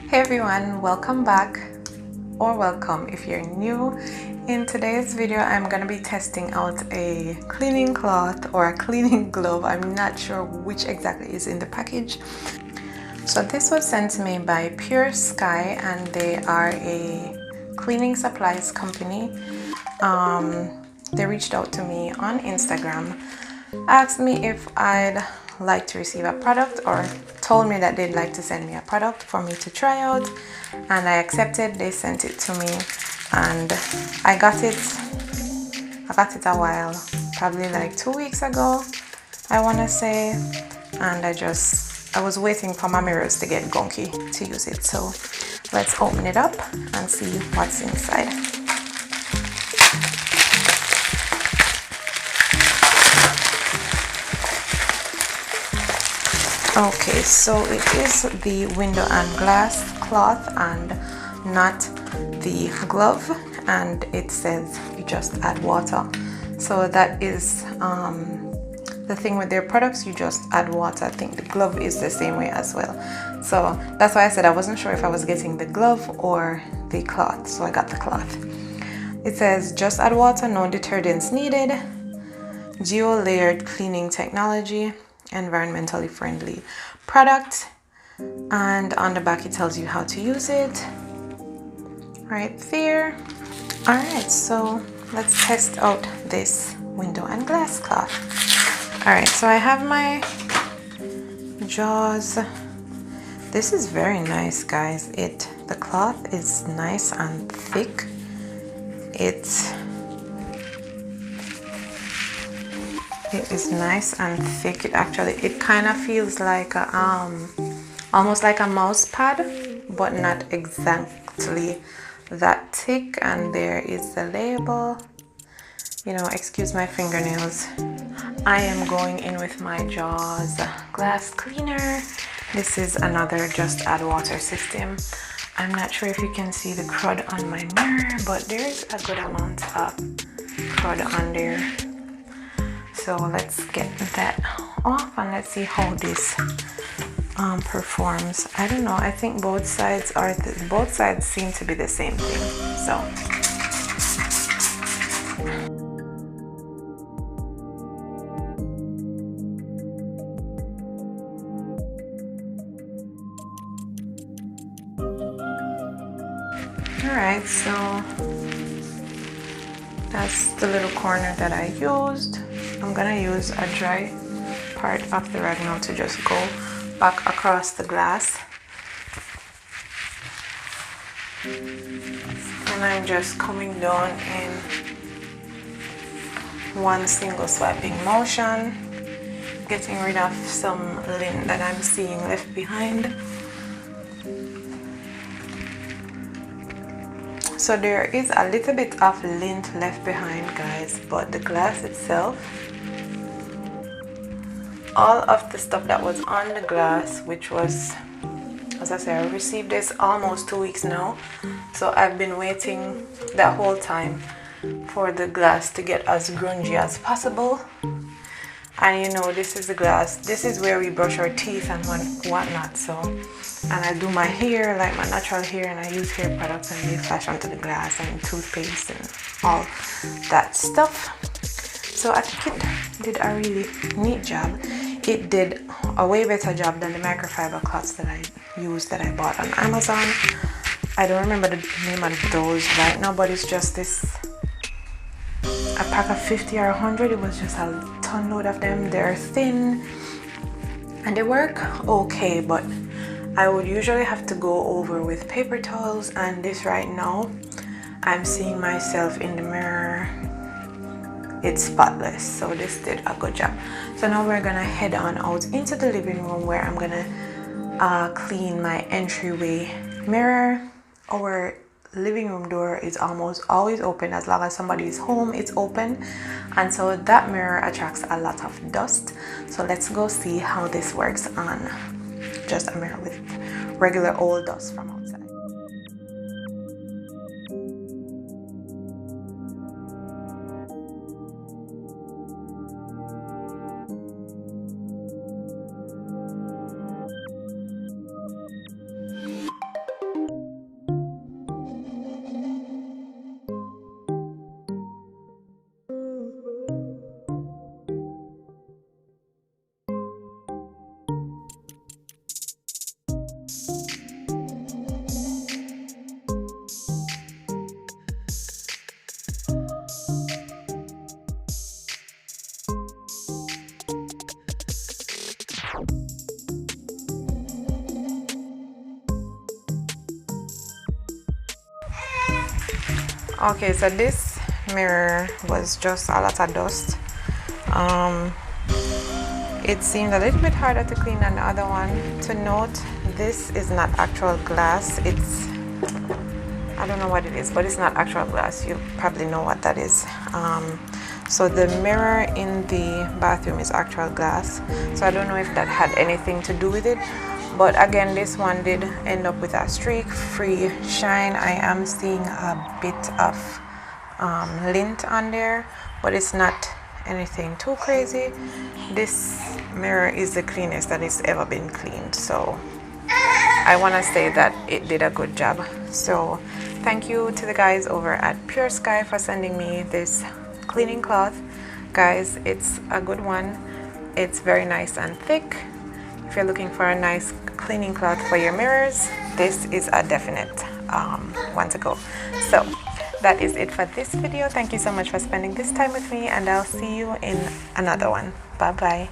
Hey everyone, welcome back, or welcome if you're new. In today's video I'm gonna be testing out a cleaning cloth or a cleaning glove. I'm not sure which exactly is in the package. So this was sent to me by Pure Sky, and they are a cleaning supplies company. They reached out to me on Instagram, asked me if I'd like to receive a product, or told me that they'd like to send me a product for me to try out, and I accepted. They sent it to me and I got it a while, probably like 2 weeks ago, I want to say, and I was waiting for my mirrors to get gunky to use it. So let's open it up and see what's inside. Okay, so it is the window and glass cloth and not the glove, and it says you just add water. So that is the thing with their products, you just add water. I think the glove is the same way as well. So that's why I said I wasn't sure if I was getting the glove or the cloth, so I got the cloth. It says just add water, no detergents needed, geo-layered cleaning technology, environmentally friendly product, and on the back it tells you how to use it right there. All right, so let's test out this window and glass cloth. All right, so I have my jaws. This is very nice, guys. The cloth is nice and thick. It is nice and thick. It kind of feels like almost like a mouse pad, but not exactly that thick. And there is the label. Excuse my fingernails. I am going in with my jaws glass cleaner. This is another just add water system. I'm not sure if you can see the crud on my mirror, but there's a good amount of crud on there. So let's get that off and let's see how this performs. I don't know. I think both sides seem to be the same thing. So all right, so that's the little corner that I used. I'm gonna use a dry part of the rag now to just go back across the glass, and I'm just coming down in one single swiping motion, getting rid of some lint that I'm seeing left behind. So there is a little bit of lint left behind, guys, but the glass itself, all of the stuff that was on the glass, which was, as I said, I received this almost 2 weeks now, so I've been waiting that whole time for the glass to get as grungy as possible. And this is the glass. This is where we brush our teeth and whatnot. So, and I do my hair, like my natural hair, and I use hair products, and they flash onto the glass, and toothpaste and all that stuff. So I think it did a really neat job. It did a way better job than the microfiber cloths that I used, that I bought on Amazon. I don't remember the name of those right now, but it's just a pack of 50 or 100. It was just a ton load of them. They're thin and they work okay, but I would usually have to go over with paper towels, and this right now, I'm seeing myself in the mirror. It's spotless, so this did a good job. So now we're gonna head on out into the living room, where I'm gonna clean my entryway mirror. Our living room door is almost always open. As long as somebody is home, it's open, and so that mirror attracts a lot of dust. So let's go see how this works on just a mirror with regular old dust from outside. Okay, so this mirror was just a lot of dust. It seemed a little bit harder to clean than the other one. To note, this is not actual glass. It's, I don't know what it is, but it's not actual glass. You probably know what that is. So the mirror in the bathroom is actual glass. So I don't know if that had anything to do with it. But again, this one did end up with a streak-free shine. I am seeing a bit of lint on there, but it's not anything too crazy. This mirror is the cleanest that it's ever been cleaned, so I want to say that it did a good job. So thank you to the guys over at Pure Sky for sending me this cleaning cloth. Guys, it's a good one. It's very nice and thick. If you're looking for a nice cleaning cloth for your mirrors, this is a definite one to go. So that is it for this video. Thank you so much for spending this time with me, and I'll see you in another one. Bye bye.